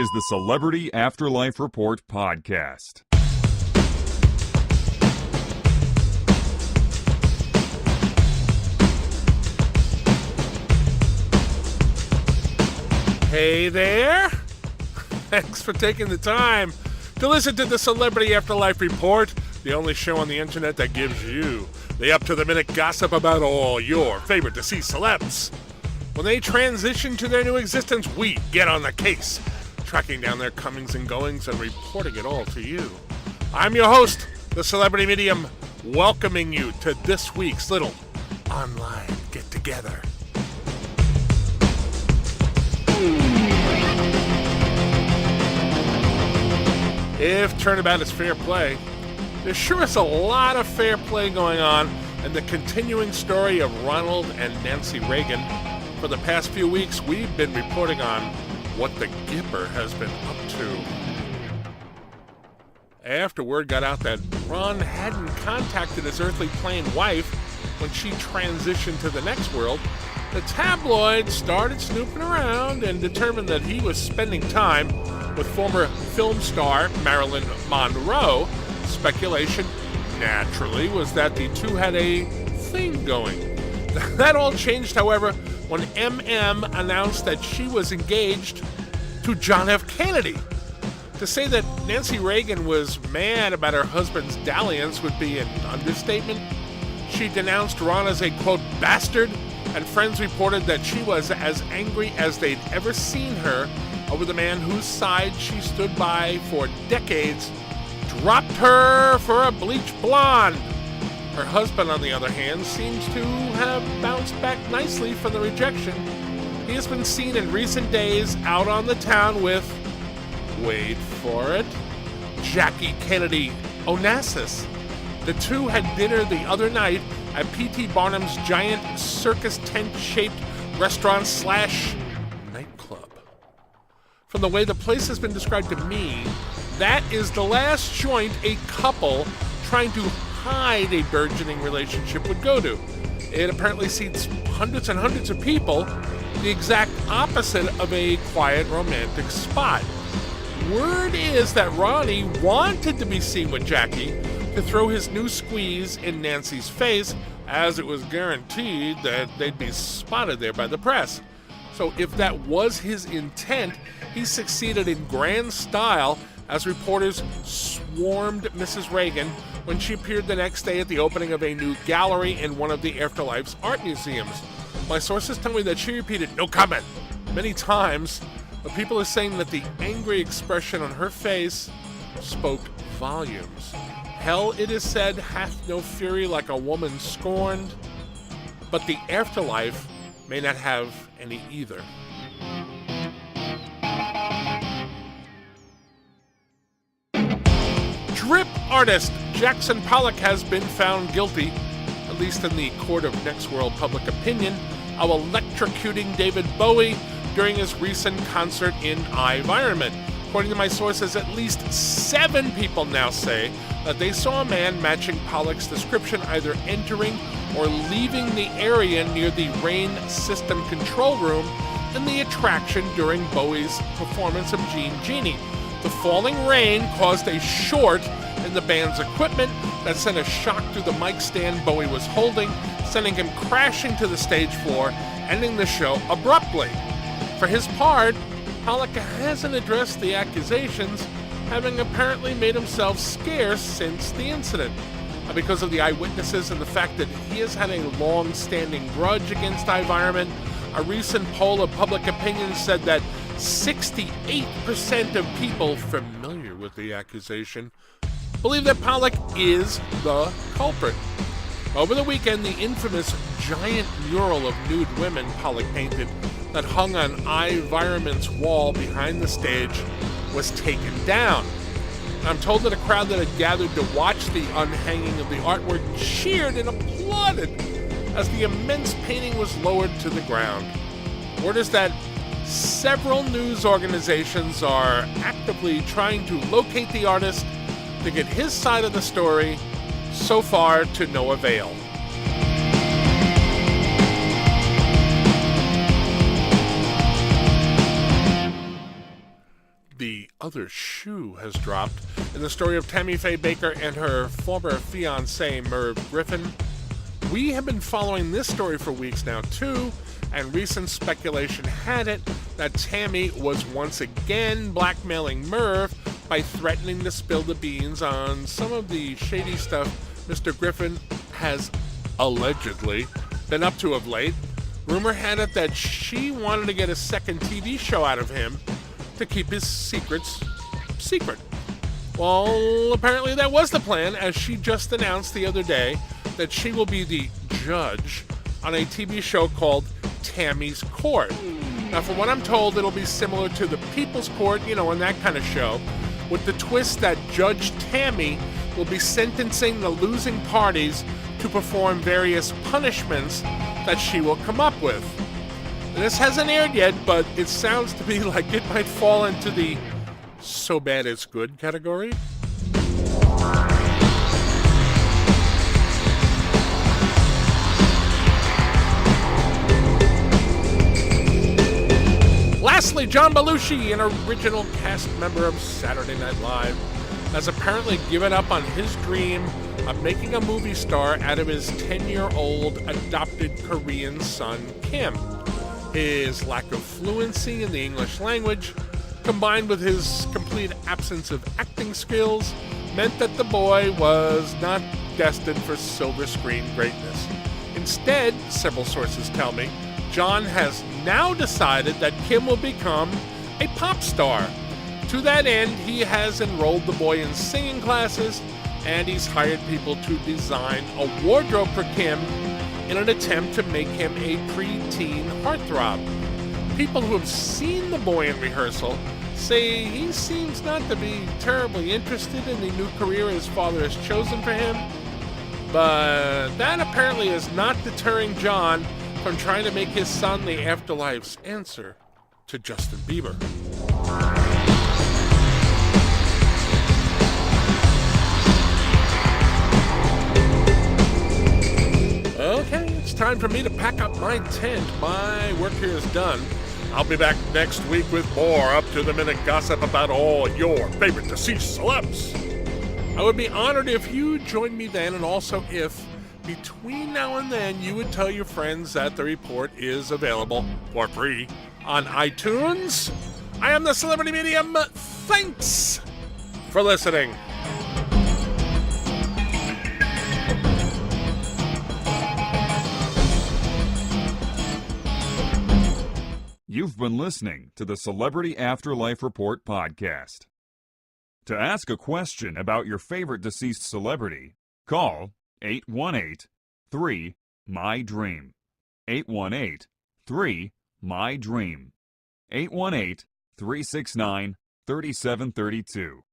is the Celebrity Afterlife Report podcast. Hey there! Thanks for taking the time to listen to the Celebrity Afterlife Report, the only show on the internet that gives you the up-to-the-minute gossip about all your favorite deceased celebs. When they transition to their new existence, we get on the case, tracking down their comings and goings and reporting it all to you. I'm your host, the Celebrity Medium, welcoming you to this week's little online get-together. If turnabout is fair play, there sure is a lot of fair play going on in the continuing story of Ronald and Nancy Reagan. For the past few weeks, we've been reporting on what the Gipper has been up to. After word got out that Ron hadn't contacted his earthly plane wife when she transitioned to the next world, the tabloids started snooping around and determined that he was spending time with former film star Marilyn Monroe. Speculation, naturally, was that the two had a thing going. That all changed, however, when MM announced that she was engaged to John F. Kennedy. To say that Nancy Reagan was mad about her husband's dalliance would be an understatement. She denounced Ron as a, quote, bastard, and friends reported that she was as angry as they'd ever seen her over the man whose side she stood by for decades dropped her for a bleach blonde. Her husband, on the other hand, seems to have bounced back nicely from the rejection. He has been seen in recent days out on the town with, wait for it, Jackie Kennedy Onassis. The two had dinner the other night at P.T. Barnum's giant circus tent-shaped restaurant/nightclub. From the way the place has been described to me, that is the last joint a couple trying to hide a burgeoning relationship would go to. It apparently seats hundreds and hundreds of people, the exact opposite of a quiet romantic spot. Word is that Ronnie wanted to be seen with Jackie to throw his new squeeze in Nancy's face, as it was guaranteed that they'd be spotted there by the press. So if that was his intent, he succeeded in grand style as reporters swarmed Mrs. Reagan when she appeared the next day at the opening of a new gallery in one of the Afterlife's art museums. My sources tell me that she repeated, "No comment," many times, but people are saying that the angry expression on her face spoke volumes. Hell, it is said, hath no fury like a woman scorned, but the afterlife may not have any either. Drip artist Jackson Pollock has been found guilty, at least in the court of next world public opinion, of electrocuting David Bowie during his recent concert in iVironment. According to my sources, at least 7 people now say that they saw a man matching Pollock's description either entering or leaving the area near the rain system control room in the attraction during Bowie's performance of Genie. The falling rain caused a short in the band's equipment that sent a shock through the mic stand Bowie was holding, sending him crashing to the stage floor, ending the show abruptly. For his part, Pollock hasn't addressed the accusations, having apparently made himself scarce since the incident. Because of the eyewitnesses and the fact that he has had a long-standing grudge against iVironment, a recent poll of public opinion said that 68% of people familiar with the accusation believe that Pollock is the culprit. Over the weekend, the infamous giant mural of nude women Pollock painted that hung on iVironment's wall behind the stage was taken down. I'm told that a crowd that had gathered to watch the unhanging of the artwork cheered and applauded as the immense painting was lowered to the ground. Word is that several news organizations are actively trying to locate the artist to get his side of the story, so far to no avail. other shoe has dropped in the story of Tammy Faye Bakker and her former fiancé, Merv Griffin. We have been following this story for weeks now, too, and recent speculation had it that Tammy was once again blackmailing Merv by threatening to spill the beans on some of the shady stuff Mr. Griffin has allegedly been up to of late. Rumor had it that she wanted to get a second TV show out of him to keep his secrets secret. Well, apparently that was the plan, as she just announced the other day that she will be the judge on a TV show called Tammy's Court. Now, from what I'm told, it'll be similar to the People's Court, and that kind of show, with the twist that Judge Tammy will be sentencing the losing parties to perform various punishments that she will come up with. And this hasn't aired yet, but it sounds to me like it might fall into the so bad it's good category. Lastly, John Belushi, an original cast member of Saturday Night Live, has apparently given up on his dream of making a movie star out of his 10-year-old adopted Korean son, Kim. His lack of fluency in the English language, combined with his complete absence of acting skills, meant that the boy was not destined for silver screen greatness. Instead, several sources tell me, John has now decided that Kim will become a pop star. To that end, he has enrolled the boy in singing classes, and he's hired people to design a wardrobe for Kim in an attempt to make him a preteen heartthrob. People who have seen the boy in rehearsal say he seems not to be terribly interested in the new career his father has chosen for him, but that apparently is not deterring John from trying to make his son the Afterlife's answer to Justin Bieber. Okay, it's time for me to pack up my tent. My work here is done. I'll be back next week with more up-to-the-minute gossip about all your favorite deceased celebs. I would be honored if you joined me then, and also if, between now and then, you would tell your friends that the report is available for free on iTunes. I am the Celebrity Medium. Thanks for listening. You've been listening to the Celebrity Afterlife Report podcast. To ask a question about your favorite deceased celebrity, call 818-3-MY-DREAM. 818-3-MY-DREAM. 818-369-3732.